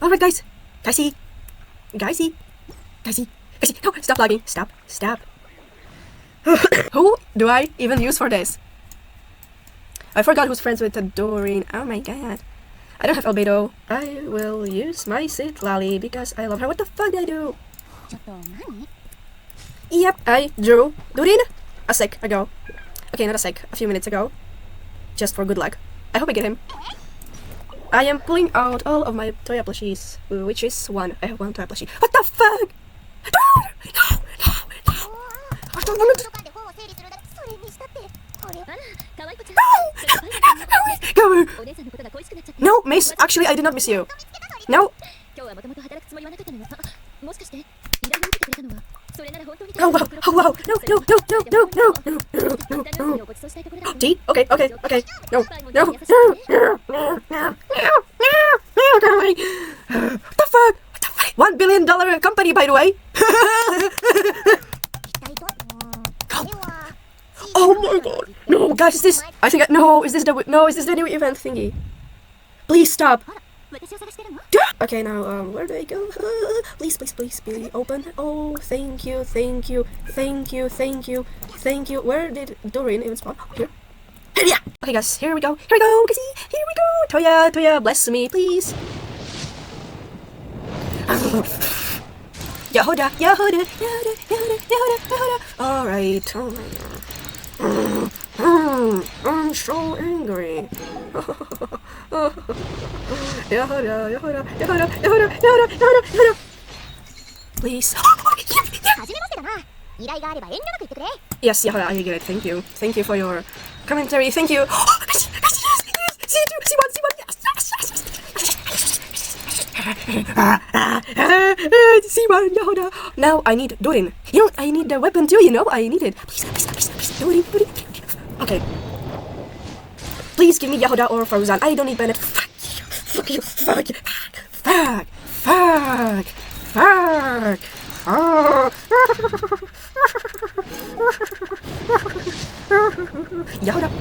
Alright, guys. Guysy. No, stop lagging. Stop. Who do I even use for this? I forgot who's friends with Doreen. Oh my god. I don't have albedo. I will use my Sid Lally because I love her. What the fuck did I do? Yep, I drew Doreen a sec ago. Okay, not a sec, a few minutes ago. Just for good luck. I hope I get him. I am pulling out all of my Toya plushies, which is one. I have one Toya plushie. What the fuck? No! I don't want to. No, Mace, actually I did not miss you. No. Oh wow, no. D? Okay. No. What the fuck? $1 billion company, by the way. Oh my god. No, guys, is this... I think... No, is this the new event thingy? Please stop. Okay, now, where do I go? Please, be open. Oh, thank you. Where did Doreen even spawn? Here. Yeah. Okay, guys, here we go. Toya, bless me, please. Yahoda. Alright, oh my god. I'm so angry. Yahoda. Please. Yes, Yahoda, I get it. Thank you for your commentary. Thank you. C1, Yahoda. Now I need Doreen. You know, I need the weapon too, you know? I need it. Please. Doreen. Okay. Please give me Yahoda or Farzan. I don't need Bennett. Fuck you. Yahoda.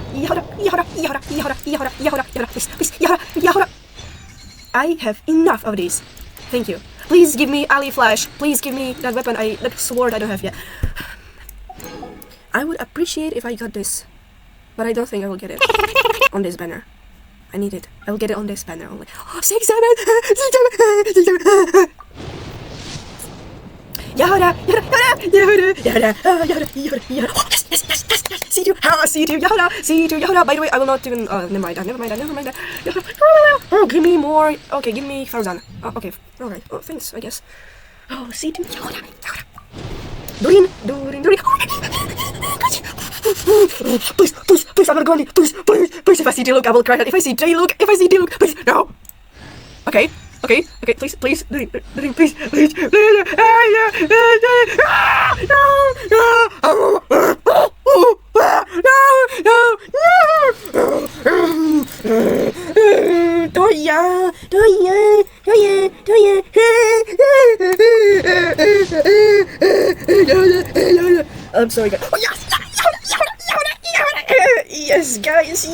Please. Yahoda. I have enough of these. Thank you. Please give me Ali Flash. Please give me that weapon, that sword I don't have yet. I would appreciate if I got this, but I don't think I will get it on this banner. I need it. I will get it on this banner only. 6, 7. Yahoda. Yes. C2, Yahoda. By the way, I will not even. Never mind. Oh, give me more. Okay, give me Farzan. Okay, alright. Oh, thanks, I guess. Oh, C2, Yahoda. Doreen. Please, I'm not going. Please. If I see D-Luke, I will cry. If I see D-Luke, please, no. Okay, please, Doreen, please. Toya. I'm sorry, guys. Oh, yes! Yes, guys.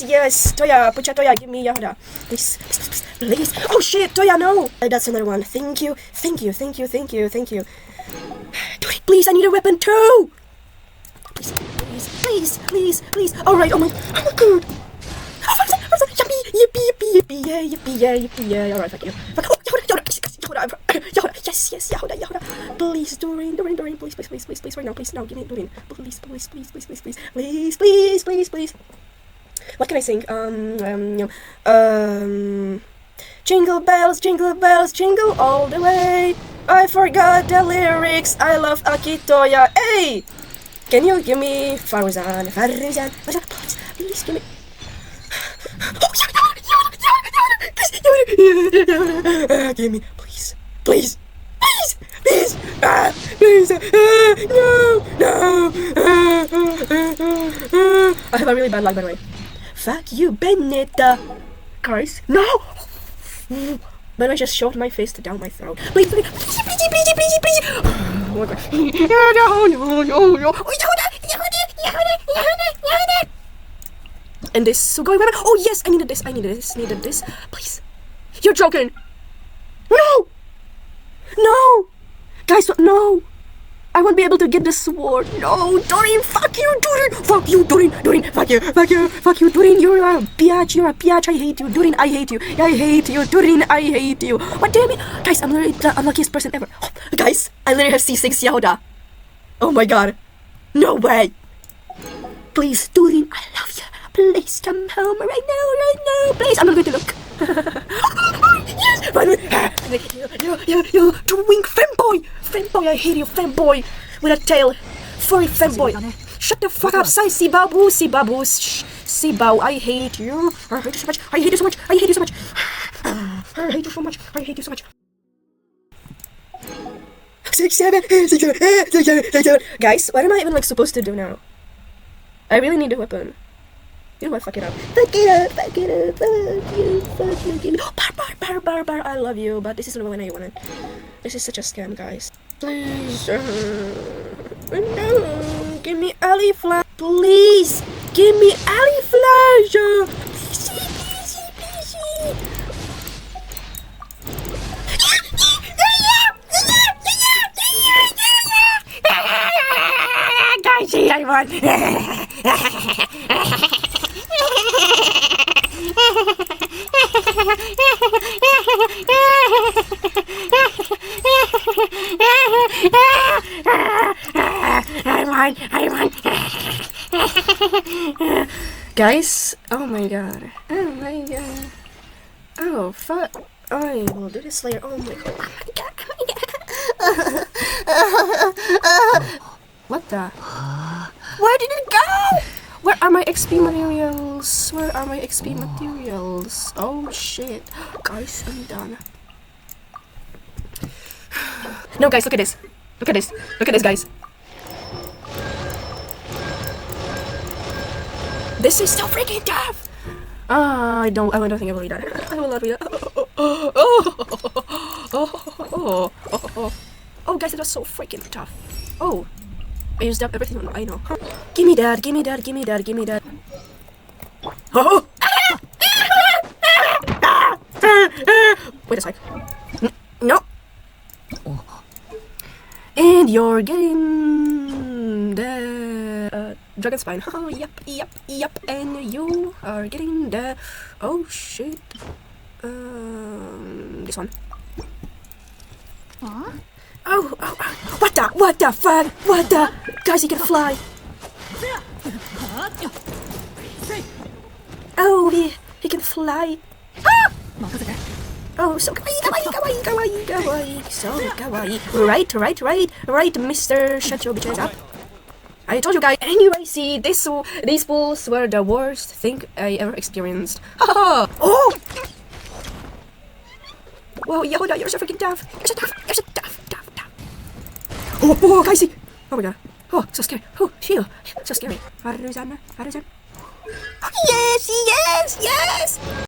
Yes. Toya, pucha Toya, give me Yahoda. Please. Oh shit, Toya, no. That's another one. Thank you. Doreen, please, I need a weapon too. Please. Alright, oh my god. Yippee. Alright, fuck you. Yahoda, yes, Yahoda. Please, Doreen, please, right now, please, now, give me Doreen. Please. What can I sing? Jingle bells, jingle all the way. I forgot the lyrics. I love Akitoya. Hey! Can you give me Farzan? Please give me. Give me, please. Please. No. I have a really bad luck, by the way. Fuck you, Benetta. Guys, no. But I just shoved my fist down my throat. Please. Oh my god. No. And this, so going around. Oh yes, I needed this, needed this. Please. You're joking. No! No! Guys, no! I won't be able to get the sword. No, Doreen, fuck you, Doreen! Fuck you, Doreen! Doreen, fuck you, Doreen! You're a biatch, I hate you, Doreen, I hate you, Doreen, I hate you. What damn it? Guys, I'm literally the unluckiest person ever. Guys, I literally have C6 Yoda. Oh my god. No way! Please, Doreen, I love you. Please come home right now, please. I'm not going to look. Yes! You twink femboy, I hate you, femboy with a tail, furry femboy. Shut the fuck up, Sibabu, Sibau, I hate you. I hate you so much. Six, seven. Guys, what am I even like supposed to do now? I really need a weapon. You know what? Fuck it up. Fuck it up. Fuck you. Bar. I love you, but this is not what I wanted. This is such a scam, guys. Please, no, give me alley flash. Please, give me alley flash. Please. Guys, I want. I want. Guys, oh my god. Oh fuck. I will do this later. Oh my god. What the? Where did it go? Where are my XP materials? Oh shit. Guys, I'm done. No, guys, look at this. Look at this, guys. This is so freaking tough. I don't think I will read that. I will not read that. Oh, guys, it was so freaking tough. Oh, I used up everything. I know. Give me that. Oh! Wait a sec. No. And you're getting the dragon spine. Oh, yep. And you are getting the. Oh shit. This one. Oh, what the fuck? What the? Guys, he can fly. Oh, he can fly. Ah! Oh, so kawaii. So kawaii. Right, mister. Shut your bitches up. I told you guys. Anyway, see, these fools were the worst thing I ever experienced. Haha. Oh! Whoa, Yoda, you're so freaking tough. You're so tough. Oh, guys, see. Oh my god. Oh, so scary. Oh, phew. So scary. Faruzan. Yes.